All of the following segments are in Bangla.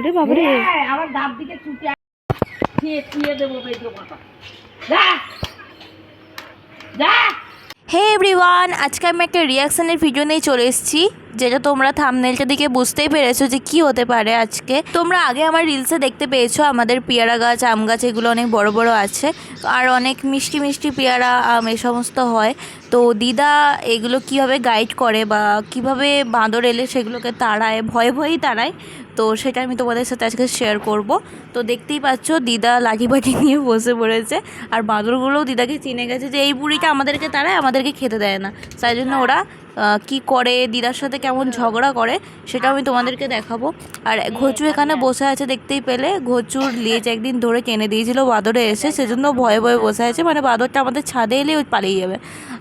রে বাবারে, আমার দাঁত দিকে ছুটে ছুঁয়ে দেবো বেজো কথা। যা যা। হে এভরিওয়ান, আজকে আমি একটা রিয়াকশনের ভিডিও নিয়ে চলে এসেছি, যেটা তোমরা থাম্বনেলটা দিকে বুঝতেই পেরেছো যে কি হতে পারে। আজকে তোমরা আগে আমার রিলসে দেখতে পেয়েছো আমাদের পেয়ারা গাছ, আম গাছ এগুলো অনেক বড় বড় আছে, আর অনেক মিষ্টি মিষ্টি পেয়ারা, আম এই সমস্ত হয়। তো দিদা এগুলো কিভাবে গাইড করে বা কিভাবে বাঁদর এলে সেগুলোকে তাড়ায়, ভয়ে ভয়েই তাড়ায়, তো সেটা আমি তোমাদের সাথে আজকে শেয়ার করব। তো দেখতেই পাচ্ছ দিদা লাঠি বাটি নিয়ে বসে পড়েছে, আর বাঁদরগুলোও দিদাকে চিনে গেছে যে এই বুড়িটা আমাদেরকে তাড়ায়, আমাদেরকে খেতে দেয় না। তাই জন্য ওরা কি করে, দিদার সাথে কেমন ঝগড়া করে সেটা আমি তোমাদেরকে দেখাবো। আর ঘচু এখানে বসে আছে, দেখতেই পেলে ঘচুর লেজ একদিন ধরে টেনে দিয়েছিল বাঁদরে এসে, সেজন্য ভয়ে ভয়ে বসে আছে, মানে বাঁদরটা আমাদের ছাদে এলে ওই পালিয়ে যাবে।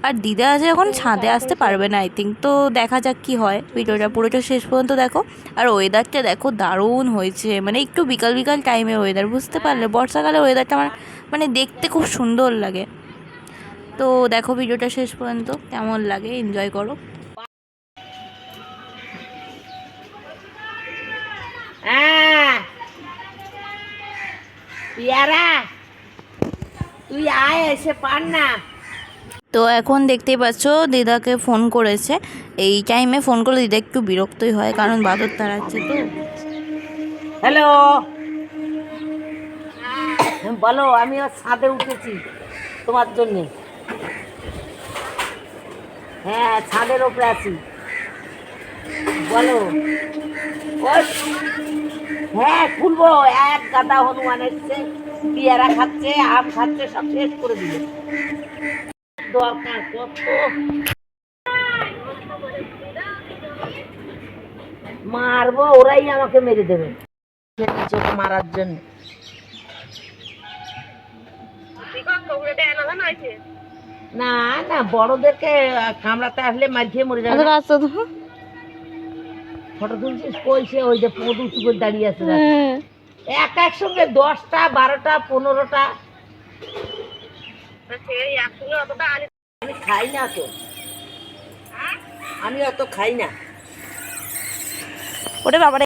আর দিদা আছে এখন ছাদে আসতে পারবে না আই থিঙ্ক। তো দেখা যাক কি হয়, ভিডিওটা পুরোটা শেষ পর্যন্ত দেখো। আর ওয়েদারটা দেখো দারুণ হয়েছে, মানে একটু বিকাল বিকাল টাইমের ওয়েদার, বুঝতে পারলে বর্ষাকালে ওয়েদারটা আমার মানে দেখতে খুব সুন্দর লাগে। তো দেখো ভিডিওটা শেষ পর্যন্ত, কেমন লাগে এনজয় করো। পেয়ারা তুই আয়, এসে পার না। তো এখন দেখতেই পাচ্ছ দিদাকে ফোন করেছে, এই টাইমে ফোন করলে দিদা একটু বিরক্তই হয়, কারণ বাদর তাড়াচ্ছে। তো হ্যালো, বলো। আমি ওর ছাদে উঠেছি তোমার জন্যে। হ্যাঁ, ছাদের ওপরে আছি, বলো। হ্যাঁ খুলবো। এক গাদা হনুমান এসছে, পেয়ারা খাচ্ছে, আম খাচ্ছে, সব শেষ করে দিল। দরকার কত, মারবো, ওরাই আমাকে মেরে দেবে মারার জন্য। না না, বড়দেরকে কামড়াতে আসলে মারিয়ে মরে যাবে। ফটো তুলছিস কইছে, ওই যে পদু চুপে দাঁড়িয়ে আছে, এক একসঙ্গে 10টা 12টা 15টা। আমি খাই না তো, আমি অত খাই না। ওরে বাবারে,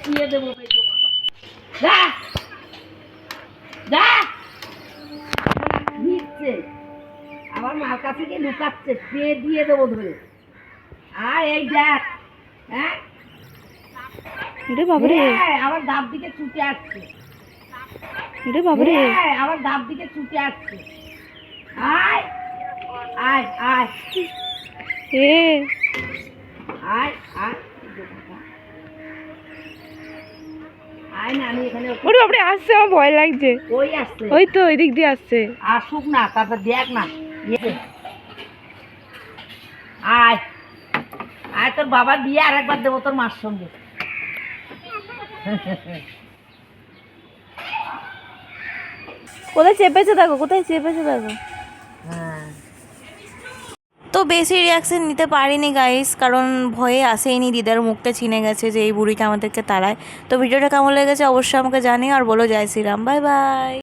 ছুঁয়ে দেবো বেজো কথা। যা যা। ভিড়ছে, আমার মার কাছে গিয়ে লুকাচ্ছে, পেয়ে দিয়ে দেবো ধরে। আর এই দেখ, হ্যাঁ রে বাবারে, আমার দাঁত দিকে ছুটে আসছে। রে বাবারে, আমার দাঁত দিকে ছুটে আসছে। আয় আয় আয়, এ আয় আয় আয় না, আমি এখানে। ওরে বাবারে, আসছে, আমার ভয় লাগছে। ওই আসছে, ওই তো ওই দিক দিয়ে আসছে। আসুক না, তারপর দেখ না। আয় আয়, তোর বাবা দিয়ে আর একবার দেবো তোর মার সঙ্গে। কোথায় চেপেছে দেখো, কোথায় চেপেছে দেখো। তো বেশি রিয়াকশন নিতে পারিনি গাইস, কারণ ভয়ে আসেইনি, দিদার মুখটা চিনে গেছে যে এই বুড়িটা আমাদেরকে তাড়ায়। তো ভিডিওটা কেমন লেগেছে অবশ্যই আমাকে জানিও, আর বলো জয় শ্রীরাম, বাই বাই।